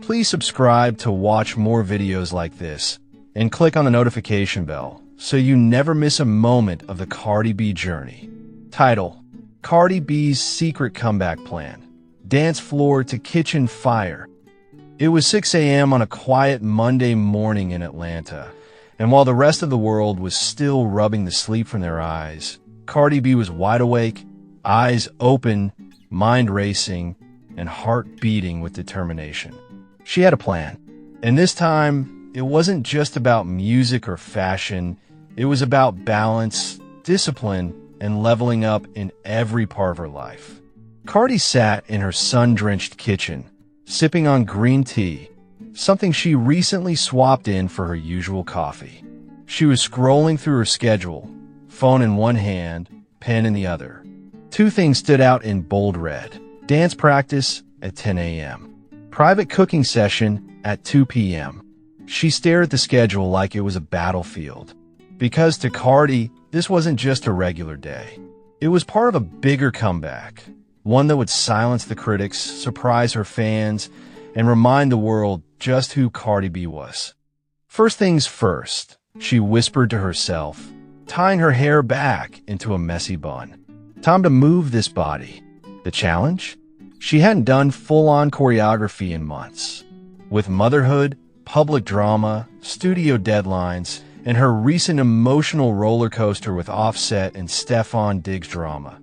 Please subscribe to watch more videos like this, and click on the notification bell so you never miss a moment of the Cardi B journey. Title: Cardi B's Secret Comeback Plan. Dance floor to kitchen fire. It was 6 a.m. on a quiet Monday morning in Atlanta, and while the rest of the world was still rubbing the sleep from their eyes, Cardi B was wide awake, eyes open, mind racing, and heart beating with determination. She had a plan, and this time, it wasn't just about music or fashion. It was about balance, discipline, and leveling up in every part of her life. Cardi sat in her sun-drenched kitchen, sipping on green tea, something she recently swapped in for her usual coffee. She was scrolling through her schedule, phone in one hand, pen in the other. Two things stood out in bold red: dance practice at 10 a.m., private cooking session at 2 p.m. She stared at the schedule like it was a battlefield, because to Cardi, this wasn't just a regular day. It was part of a bigger comeback, one that would silence the critics, surprise her fans, and remind the world just who Cardi B was. First things first, she whispered to herself, tying her hair back into a messy bun. Time to move this body. The challenge? She hadn't done full-on choreography in months. With motherhood, public drama, studio deadlines, and her recent emotional roller coaster with Offset and Stefon Diggs drama,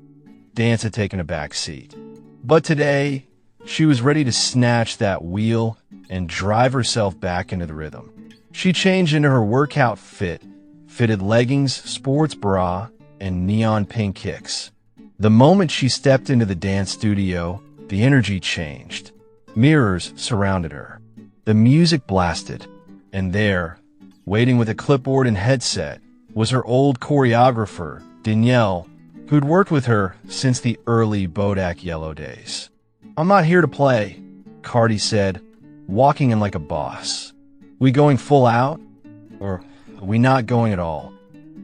dance had taken a back seat. But today, she was ready to snatch that wheel and drive herself back into the rhythm. She changed into her workout fitted leggings, sports bra, and neon pink kicks. The moment she stepped into the dance studio, the energy changed. Mirrors surrounded her. The music blasted. And there, waiting with a clipboard and headset, was her old choreographer, Danielle, who'd worked with her since the early Bodak Yellow days. "I'm not here to play," Cardi said, walking in like a boss. "We going full out? Or are we not going at all?"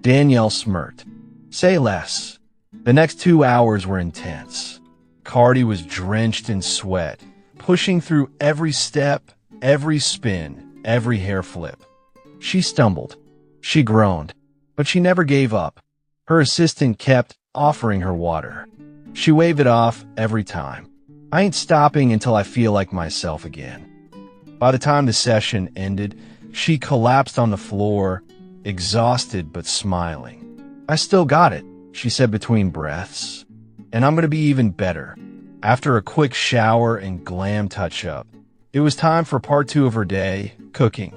Danielle smirked. "Say less." The next 2 hours were intense. Cardi was drenched in sweat, pushing through every step, every spin, every hair flip. She stumbled. She groaned. But she never gave up. Her assistant kept offering her water. She waved it off every time. "I ain't stopping until I feel like myself again." By the time the session ended, she collapsed on the floor, exhausted but smiling. "I still got it," she said between breaths. "And I'm going to be even better." After a quick shower and glam touch-up, it was time for part 2 of her day, cooking.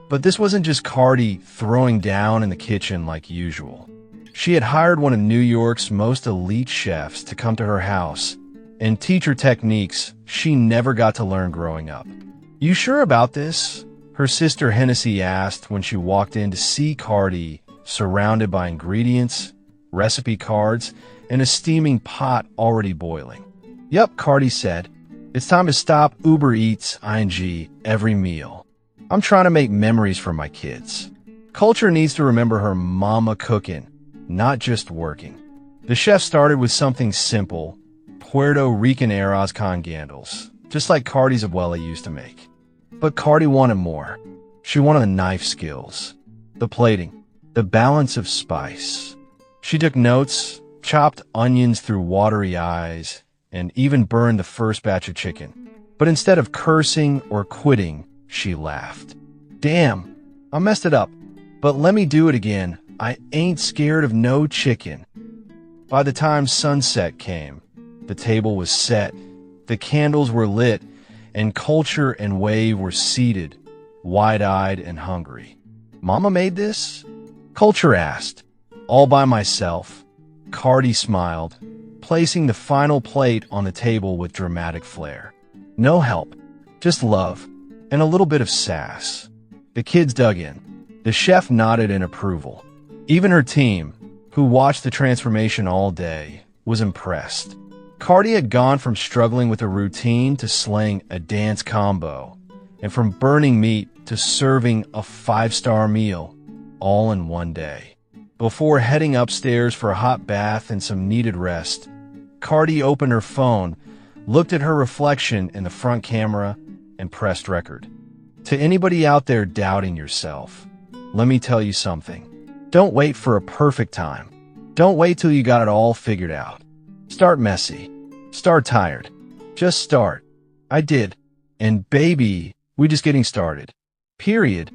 But this wasn't just Cardi throwing down in the kitchen like usual. She had hired one of New York's most elite chefs to come to her house and teach her techniques she never got to learn growing up. "You sure about this?" her sister Hennessy asked when she walked in to see Cardi surrounded by ingredients, recipe cards, and a steaming pot already boiling. "Yep," Cardi said. "It's time to stop Uber Eats ing every meal. I'm trying to make memories for my kids." Culture needs to remember her mama cooking, not just working. The chef started with something simple, Puerto Rican arroz con gandos, just like Cardi's abuela used to make. But Cardi wanted more. She wanted the knife skills, the plating, the balance of spice. She took notes, chopped onions through watery eyes, and even burned the first batch of chicken. But instead of cursing or quitting, she laughed. "Damn, I messed it up, but let me do it again. I ain't scared of no chicken." By the time sunset came, the table was set, the candles were lit, and Culture and Wave were seated, wide-eyed and hungry. "Mama made this?" Culture asked. "All by myself." Cardi smiled, placing the final plate on the table with dramatic flair. "No help, just love, and a little bit of sass." The kids dug in. The chef nodded in approval. Even her team, who watched the transformation all day, was impressed. Cardi had gone from struggling with a routine to slaying a dance combo, and from burning meat to serving a 5-star meal, all in one day. Before heading upstairs for a hot bath and some needed rest, Cardi opened her phone, looked at her reflection in the front camera, and pressed record. To anybody out there doubting yourself, let me tell you something. Don't wait for a perfect time. Don't wait till you got it all figured out. Start messy. Start tired. Just start. I did. And baby, we just getting started. Period.